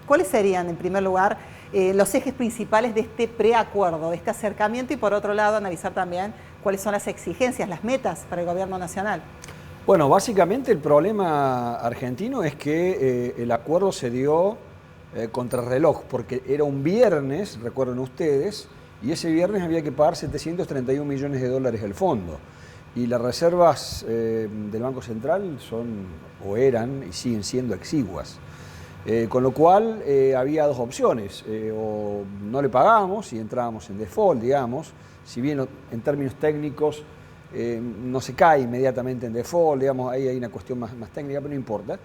¿Cuáles serían, en primer lugar, los ejes principales de este preacuerdo, de este acercamiento? Y por otro lado, analizar también cuáles son las exigencias, las metas para el gobierno nacional. Bueno, básicamente el problema argentino es que el acuerdo se dio contrarreloj, porque era un viernes, recuerden ustedes, y ese viernes había que pagar 731 millones de dólares al fondo. Y las reservas del Banco Central son, o eran, y siguen siendo exiguas. Con lo cual había dos opciones, o no le pagábamos y entrábamos en default, digamos, si bien en términos técnicos no se cae inmediatamente en default, digamos, ahí hay una cuestión más técnica, pero no importa.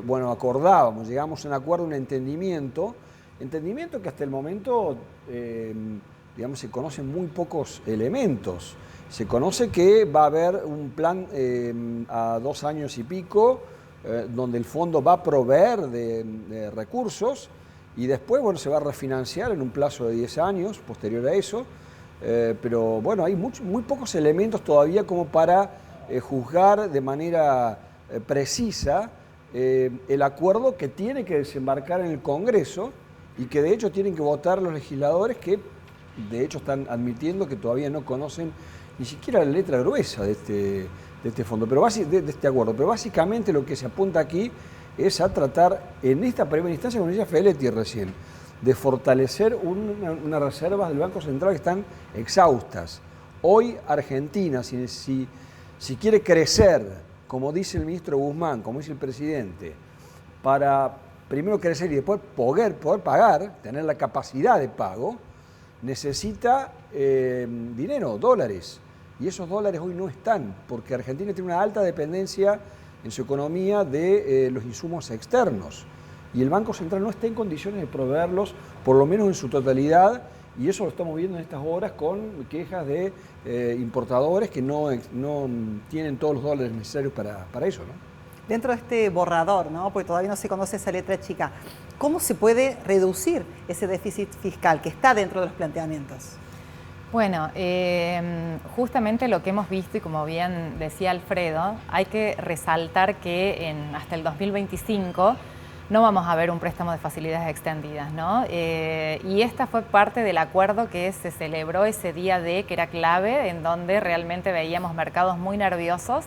Bueno, acordábamos, llegamos a un acuerdo, un entendimiento que hasta el momento, digamos, se conocen muy pocos elementos. Se conoce que va a haber un plan a 2 años y pico, donde el fondo va a proveer de recursos y después, bueno, se va a refinanciar en un plazo de 10 años posterior a eso. Pero bueno, hay muy pocos elementos todavía como para juzgar de manera precisa el acuerdo que tiene que desembarcar en el Congreso y que de hecho tienen que votar los legisladores, que de hecho están admitiendo que todavía no conocen ni siquiera la letra gruesa de este fondo, de este acuerdo. Pero básicamente lo que se apunta aquí es a tratar en esta primera instancia, como decía Feletti recién, de fortalecer unas reservas del Banco Central que están exhaustas. Hoy Argentina, si quiere crecer, como dice el ministro Guzmán, como dice el presidente, para primero crecer y después poder pagar, tener la capacidad de pago, necesita dinero, dólares. Y esos dólares hoy no están, porque Argentina tiene una alta dependencia en su economía de los insumos externos. Y el Banco Central no está en condiciones de proveerlos, por lo menos en su totalidad, y eso lo estamos viendo en estas horas con quejas de importadores que no tienen todos los dólares necesarios para eso, ¿no? Dentro de este borrador, ¿no? Porque todavía no se conoce esa letra chica, ¿cómo se puede reducir ese déficit fiscal que está dentro de los planteamientos? Bueno, justamente lo que hemos visto, y como bien decía Alfredo, hay que resaltar que hasta el 2025 no vamos a ver un préstamo de facilidades extendidas, ¿no? Y esta fue parte del acuerdo que se celebró ese día D, que era clave, en donde realmente veíamos mercados muy nerviosos,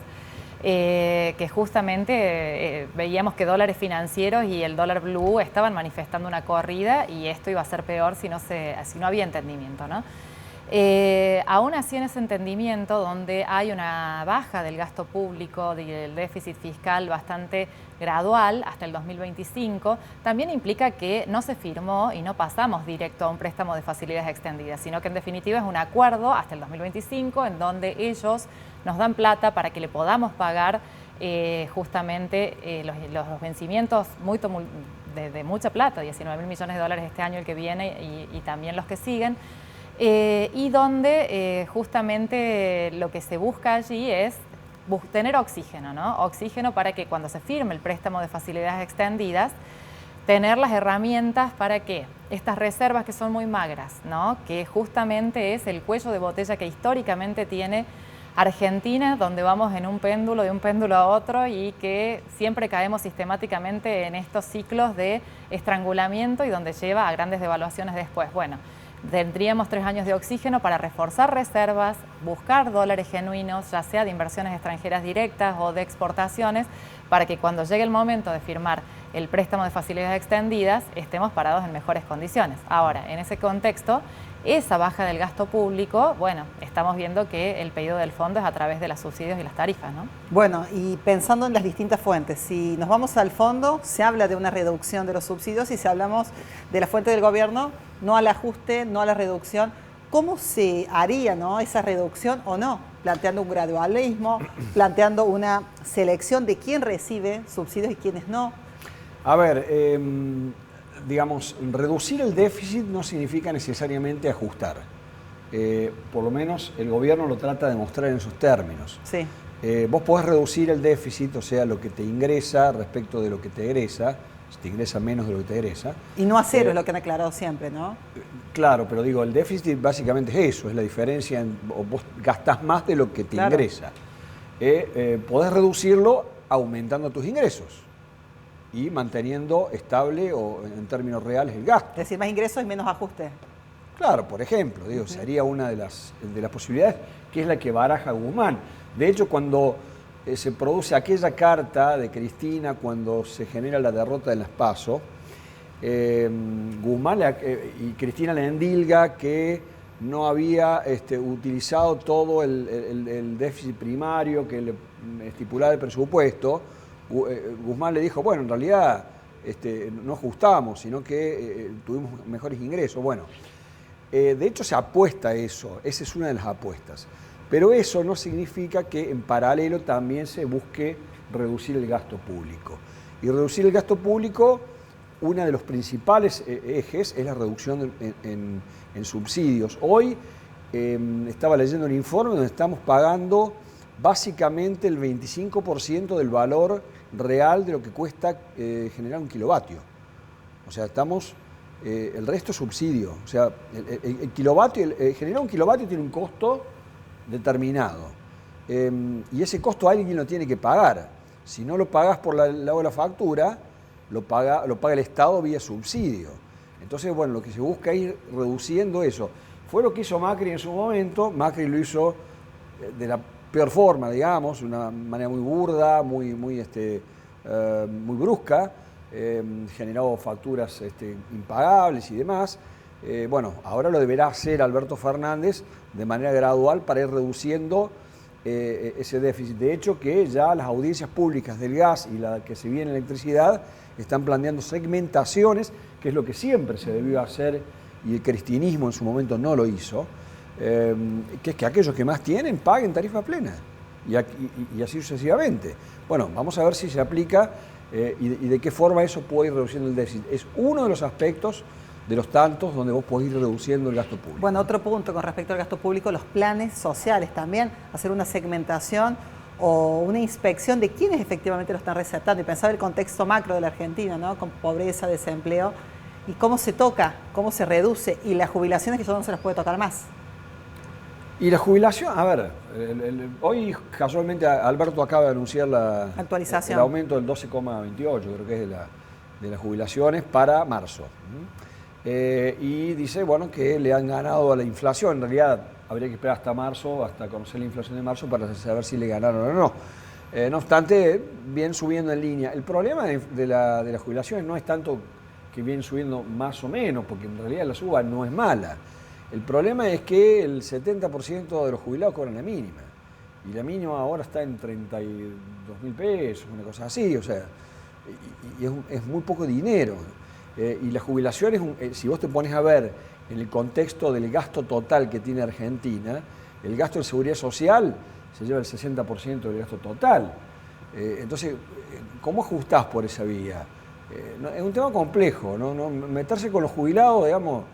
que justamente veíamos que dólares financieros y el dólar blue estaban manifestando una corrida, y esto iba a ser peor si no había entendimiento, ¿no? Aún así, en ese entendimiento, donde hay una baja del gasto público, del déficit fiscal bastante gradual hasta el 2025, también implica que no se firmó y no pasamos directo a un préstamo de facilidades extendidas, sino que en definitiva es un acuerdo hasta el 2025 en donde ellos nos dan plata para que le podamos pagar justamente los vencimientos de mucha plata, 19.000 millones de dólares este año, el que viene, y también los que siguen. Y donde justamente lo que se busca allí es tener oxígeno, ¿no? Oxígeno para que cuando se firme el préstamo de facilidades extendidas, tener las herramientas para que estas reservas que son muy magras, ¿no? Que justamente es el cuello de botella que históricamente tiene Argentina, donde vamos en un péndulo, de un péndulo a otro, y que siempre caemos sistemáticamente en estos ciclos de estrangulamiento y donde lleva a grandes devaluaciones después. Bueno, tendríamos 3 años de oxígeno para reforzar reservas, buscar dólares genuinos, ya sea de inversiones extranjeras directas o de exportaciones, para que cuando llegue el momento de firmar el préstamo de facilidades extendidas estemos parados en mejores condiciones. Ahora, en ese contexto, esa baja del gasto público, bueno, estamos viendo que el pedido del fondo es a través de los subsidios y las tarifas, ¿no? Bueno, y pensando en las distintas fuentes, si nos vamos al fondo, se habla de una reducción de los subsidios, y si hablamos de la fuente del gobierno, no al ajuste, no a la reducción. ¿Cómo se haría, ¿no?, esa reducción o no? Planteando un gradualismo, planteando una selección de quién recibe subsidios y quiénes no. A ver, digamos, reducir el déficit no significa necesariamente ajustar. Por lo menos el gobierno lo trata de mostrar en sus términos. Sí. Vos podés reducir el déficit, o sea, lo que te ingresa respecto de lo que te egresa, si te ingresa menos de lo que te egresa. Y no a cero es lo que han aclarado siempre, ¿no? Claro, pero digo, el déficit básicamente es eso, es la diferencia, o vos gastás más de lo que te ingresa. Podés reducirlo aumentando tus ingresos. y manteniendo estable o en términos reales el gasto. Es decir, más ingresos y menos ajustes. Claro, por ejemplo, digo, sería una de las posibilidades, que es la que baraja Guzmán. De hecho, cuando se produce aquella carta de Cristina, cuando se genera la derrota en las PASO, Guzmán y Cristina le endilga que no había utilizado todo el déficit primario que le estipulaba el presupuesto. Guzmán le dijo, bueno, en realidad no ajustamos, sino que tuvimos mejores ingresos. Bueno, de hecho se apuesta a eso, esa es una de las apuestas. Pero eso no significa que en paralelo también se busque reducir el gasto público. Y reducir el gasto público, uno de los principales ejes es la reducción en subsidios. Hoy estaba leyendo un informe donde estamos pagando básicamente el 25% del valor real de lo que cuesta generar un kilovatio. O sea, el resto es subsidio. O sea, el kilovatio, generar un kilovatio tiene un costo determinado. Y ese costo alguien lo tiene que pagar. Si no lo pagas por el lado de la factura, lo paga el Estado vía subsidio. Entonces, bueno, lo que se busca es ir reduciendo eso. Fue lo que hizo Macri en su momento. Macri lo hizo de la peor forma, digamos, de una manera muy burda, muy brusca. Generó facturas impagables y demás. Bueno, ahora lo deberá hacer Alberto Fernández de manera gradual para ir reduciendo ese déficit. De hecho, que ya las audiencias públicas del gas y la que se viene en electricidad están planteando segmentaciones, que es lo que siempre se debió hacer y el cristinismo en su momento no lo hizo, que es que aquellos que más tienen paguen tarifa plena y así sucesivamente. Bueno, vamos a ver si se aplica y de qué forma eso puede ir reduciendo el déficit. Es uno de los aspectos de los tantos donde vos podés ir reduciendo el gasto público. Bueno, otro punto con respecto al gasto público, los planes sociales también, hacer una segmentación o una inspección de quiénes efectivamente lo están receptando y pensar el contexto macro de la Argentina, ¿no? Con pobreza, desempleo y cómo se toca, cómo se reduce y las jubilaciones que ya no se las puede tocar más. Y la jubilación, a ver, hoy casualmente Alberto acaba de anunciar la actualización, el aumento del 12,28, creo que es de las jubilaciones para marzo. Y dice, bueno, que le han ganado a la inflación. En realidad habría que esperar hasta marzo, hasta conocer la inflación de marzo para saber si le ganaron o no. No obstante, vienen subiendo en línea. El problema de las jubilaciones no es tanto que vienen subiendo más o menos, porque en realidad la suba no es mala. El problema es que el 70% de los jubilados cobran la mínima. Y la mínima ahora está en 32.000 pesos, una cosa así. O sea, y es muy poco dinero. Y la jubilación, si vos te pones a ver en el contexto del gasto total que tiene Argentina, el gasto de seguridad social se lleva el 60% del gasto total. Entonces, ¿cómo ajustás por esa vía? Es un tema complejo, ¿no? Meterse con los jubilados, digamos...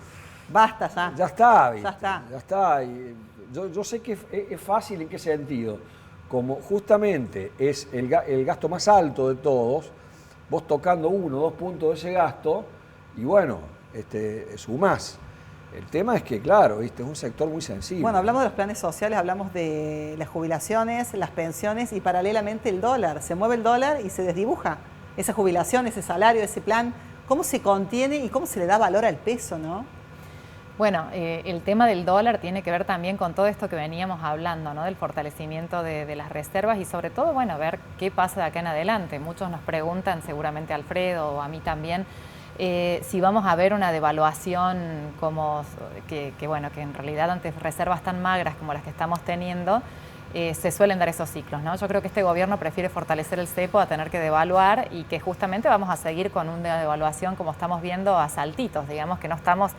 Basta ya. Ya está, ¿viste? Ya está. Ya está. Y yo sé que es fácil, ¿en qué sentido? Como justamente es el gasto más alto de todos, vos tocando 1 o 2 puntos de ese gasto y bueno, sumás. El tema es que, claro, ¿viste? Es un sector muy sensible. Bueno, hablamos de los planes sociales, hablamos de las jubilaciones, las pensiones y paralelamente el dólar. Se mueve el dólar y se desdibuja esa jubilación, ese salario, ese plan. ¿Cómo se contiene y cómo se le da valor al peso, no? Bueno, el tema del dólar tiene que ver también con todo esto que veníamos hablando, ¿no? Del fortalecimiento de las reservas y sobre todo, bueno, ver qué pasa de acá en adelante. Muchos nos preguntan, seguramente Alfredo o a mí también, si vamos a ver una devaluación como que en realidad ante reservas tan magras como las que estamos teniendo, se suelen dar esos ciclos, ¿no? Yo creo que este gobierno prefiere fortalecer el cepo a tener que devaluar y que justamente vamos a seguir con una devaluación como estamos viendo a saltitos, digamos que no estamos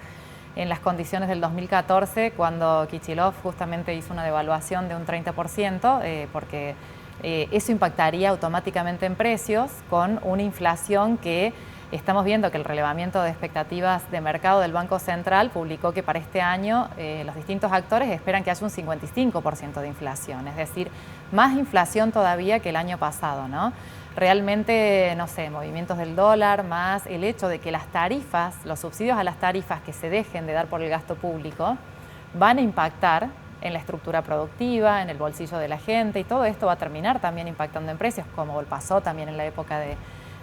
en las condiciones del 2014, cuando Kicillof justamente hizo una devaluación de un 30%, porque eso impactaría automáticamente en precios con una inflación que estamos viendo que el relevamiento de expectativas de mercado del Banco Central publicó que para este año los distintos actores esperan que haya un 55% de inflación, es decir, más inflación todavía que el año pasado, ¿no? Realmente, no sé, movimientos del dólar, más el hecho de que las tarifas, los subsidios a las tarifas que se dejen de dar por el gasto público, van a impactar en la estructura productiva, en el bolsillo de la gente, y todo esto va a terminar también impactando en precios, como pasó también en la época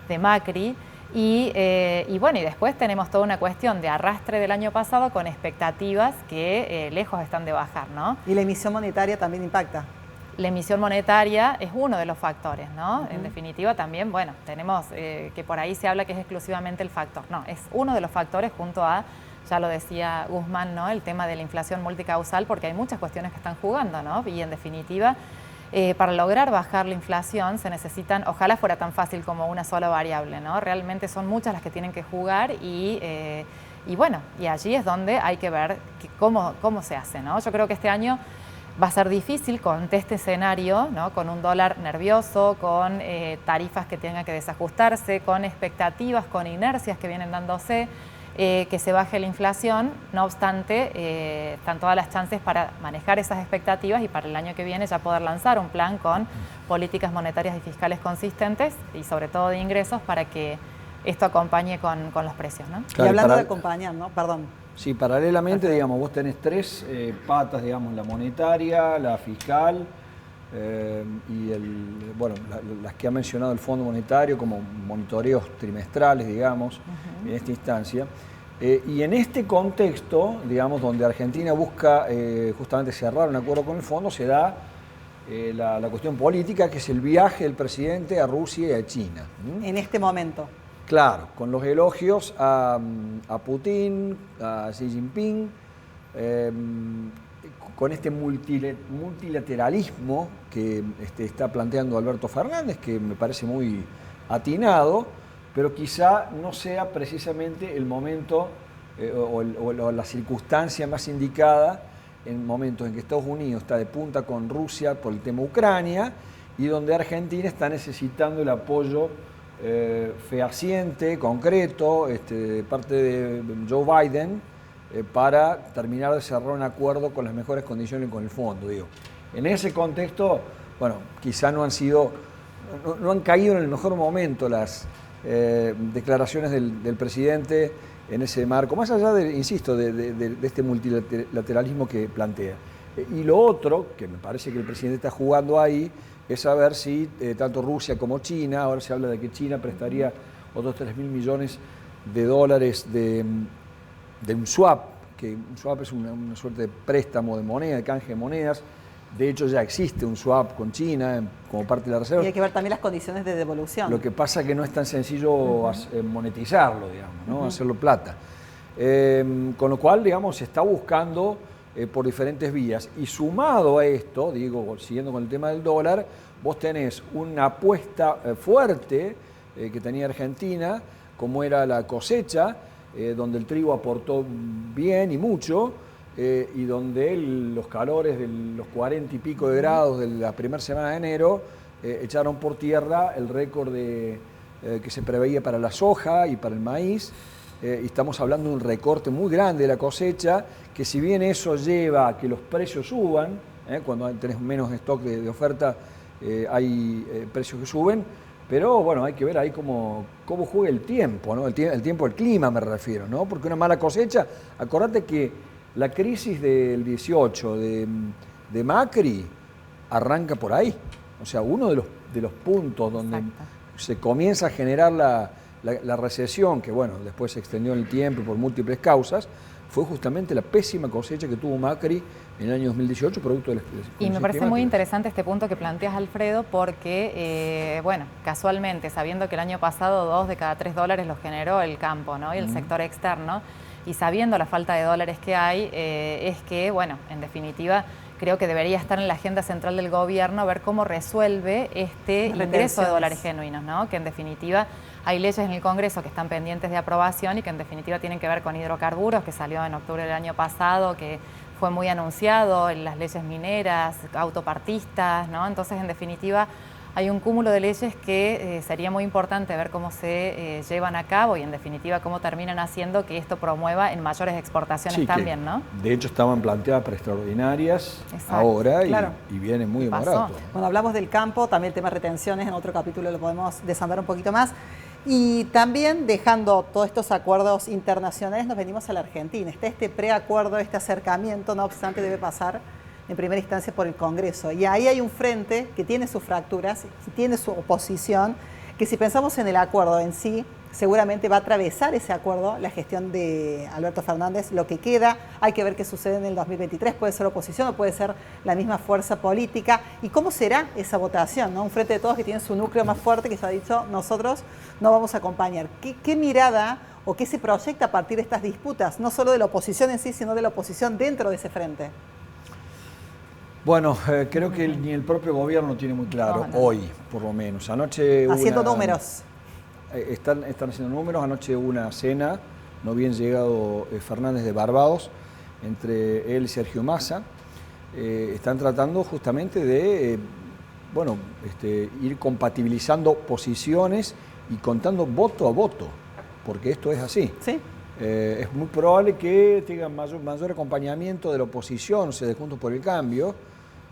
de Macri. Y bueno, y después tenemos toda una cuestión de arrastre del año pasado con expectativas que lejos están de bajar, ¿no? Y la emisión monetaria también impacta. La emisión monetaria es uno de los factores, ¿no? En definitiva también, bueno, tenemos que por ahí se habla que es exclusivamente el factor. No, es uno de los factores junto a, ya lo decía Guzmán, ¿no? El tema de la inflación multicausal, porque hay muchas cuestiones que están jugando, ¿no? Y en definitiva, para lograr bajar la inflación se necesitan, ojalá fuera tan fácil como una sola variable, ¿no? Realmente son muchas las que tienen que jugar y bueno, y allí es donde hay que ver cómo se hace, ¿no? Yo creo que este año va a ser difícil con este escenario, ¿no? Con un dólar nervioso, con tarifas que tengan que desajustarse, con expectativas, con inercias que vienen dándose, que se baje la inflación. No obstante, están todas las chances para manejar esas expectativas y para el año que viene ya poder lanzar un plan con políticas monetarias y fiscales consistentes y sobre todo de ingresos para que esto acompañe con los precios, ¿no? Claro, y hablando de acompañar, ¿no? Perdón. Sí, paralelamente, digamos, vos tenés tres patas, digamos, la monetaria, la fiscal y las que ha mencionado el Fondo Monetario como monitoreos trimestrales, digamos, en esta instancia. Y en este contexto, digamos, donde Argentina busca justamente cerrar un acuerdo con el fondo, se da la cuestión política, que es el viaje del presidente a Rusia y a China. En este momento. Claro, con los elogios a Putin, a Xi Jinping, con este multilateralismo que está planteando Alberto Fernández, que me parece muy atinado, pero quizá no sea precisamente el momento o la circunstancia más indicada en momentos en que Estados Unidos está de punta con Rusia por el tema Ucrania y donde Argentina está necesitando el apoyo fehaciente, concreto, de parte de Joe Biden para terminar de cerrar un acuerdo con las mejores condiciones con el fondo. Digo. En ese contexto, bueno, quizá no han caído en el mejor momento las declaraciones del presidente en ese marco, más allá de este multilateralismo que plantea. Y lo otro, que me parece que el presidente está jugando ahí, es saber si tanto Rusia como China, ahora se habla de que China prestaría otros 3.000 millones de dólares de un swap, que un swap es una suerte de préstamo de moneda, de canje de monedas. De hecho ya existe un swap con China como parte de la reserva. Y hay que ver también las condiciones de devolución. Lo que pasa es que no es tan sencillo monetizarlo, digamos, ¿no? Hacerlo plata. Con lo cual, digamos, se está buscando por diferentes vías. Y sumado a esto, digo, siguiendo con el tema del dólar, vos tenés una apuesta fuerte que tenía Argentina, como era la cosecha, donde el trigo aportó bien y mucho, y donde los calores de los 40 y pico de grados de la primera semana de enero echaron por tierra el récord que se preveía para la soja y para el maíz. Y estamos hablando de un recorte muy grande de la cosecha, que si bien eso lleva a que los precios suban, cuando tenés menos stock de oferta hay precios que suben, pero bueno, hay que ver ahí cómo juega el tiempo, ¿no? El tiempo del clima me refiero, ¿no? Porque una mala cosecha, acordate que la crisis del 18 de Macri arranca por ahí, o sea, uno de los puntos donde se comienza a generar la recesión, que bueno, después se extendió en el tiempo por múltiples causas, fue justamente la pésima cosecha que tuvo Macri en el año 2018, producto de las Y me parece muy interesante este punto que planteas, Alfredo, porque, bueno, casualmente, sabiendo que el año pasado 2 de cada 3 dólares los generó el campo, ¿no? Y el sector externo, y sabiendo la falta de dólares que hay, es que, bueno, en definitiva, creo que debería estar en la agenda central del gobierno ver cómo resuelve este ingreso de dólares genuinos, ¿no? Que en definitiva hay leyes en el Congreso que están pendientes de aprobación y que en definitiva tienen que ver con hidrocarburos, que salió en octubre del año pasado, que fue muy anunciado en las leyes mineras, autopartistas, ¿no? Entonces, en definitiva, hay un cúmulo de leyes que sería muy importante ver cómo se llevan a cabo y, en definitiva, cómo terminan haciendo que esto promueva en mayores exportaciones también, ¿no? De hecho, estaban planteadas para extraordinarias ahora y vienen muy barato. Bueno, hablamos del campo, también el tema de retenciones, en otro capítulo lo podemos desandar un poquito más. Y también, dejando todos estos acuerdos internacionales, nos venimos a la Argentina. Está este preacuerdo, este acercamiento, no obstante, debe pasar en primera instancia por el Congreso. Y ahí hay un frente que tiene sus fracturas y tiene su oposición que si pensamos en el acuerdo en sí, seguramente va a atravesar ese acuerdo la gestión de Alberto Fernández, lo que queda, hay que ver qué sucede en el 2023, puede ser oposición o puede ser la misma fuerza política, y cómo será esa votación, ¿no? Un frente de todos que tiene su núcleo más fuerte, que ya ha dicho, nosotros no vamos a acompañar. ¿Qué mirada o qué se proyecta a partir de estas disputas, no solo de la oposición en sí, sino de la oposición dentro de ese frente? Bueno, creo que ni el propio gobierno tiene muy claro, hoy por lo menos. Anoche haciendo números. Están haciendo números. Anoche hubo una cena, no bien llegado Fernández de Barbados, entre él y Sergio Massa. Están tratando justamente de ir compatibilizando posiciones y contando voto a voto, porque esto es así. Sí. Es muy probable que tengan mayor acompañamiento de la oposición, de Juntos por el Cambio,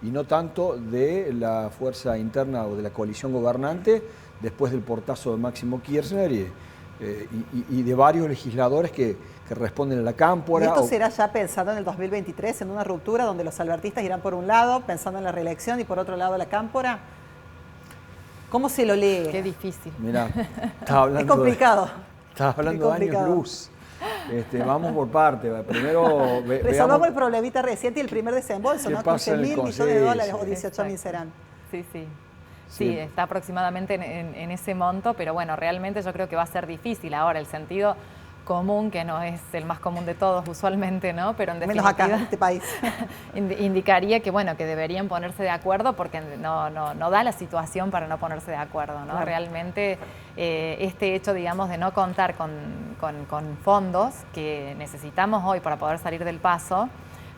y no tanto de la fuerza interna o de la coalición gobernante, después del portazo de Máximo Kirchner y de varios legisladores que responden a la cámpora. ¿Y esto será ya pensando en el 2023, en una ruptura donde los albertistas irán por un lado, pensando en la reelección, y por otro lado la cámpora? ¿Cómo se lo lee? Qué difícil. Mirá, estaba hablando es complicado. Estaba hablando de años luz. Vamos por parte. Primero resolvamos el problemita reciente y el primer desembolso, ¿no? 15.000 millones de dólares o 18.000 serán. Sí, sí. Sí, está aproximadamente en ese monto, pero bueno, realmente yo creo que va a ser difícil ahora. El sentido común, que no es el más común de todos usualmente, ¿no? Pero en definitiva, menos acá en este país. indicaría que, bueno, que deberían ponerse de acuerdo, porque no da la situación para no ponerse de acuerdo, ¿no? Claro. Realmente este hecho, digamos, de no contar con fondos que necesitamos hoy para poder salir del paso,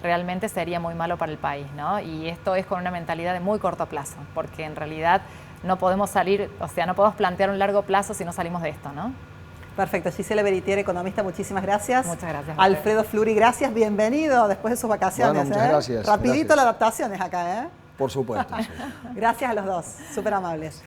realmente sería muy malo para el país, ¿no? Y esto es con una mentalidad de muy corto plazo, porque en realidad no podemos salir, o sea, no podemos plantear un largo plazo si no salimos de esto, ¿no? Perfecto. Gisela Beritier, economista, muchísimas gracias. Muchas gracias. Alfredo Fluri, gracias. Bienvenido después de sus vacaciones. Bueno, muchas gracias. Rapidito gracias. la adaptación es acá, ¿eh? Por supuesto. Sí. Gracias a los dos, súper amables.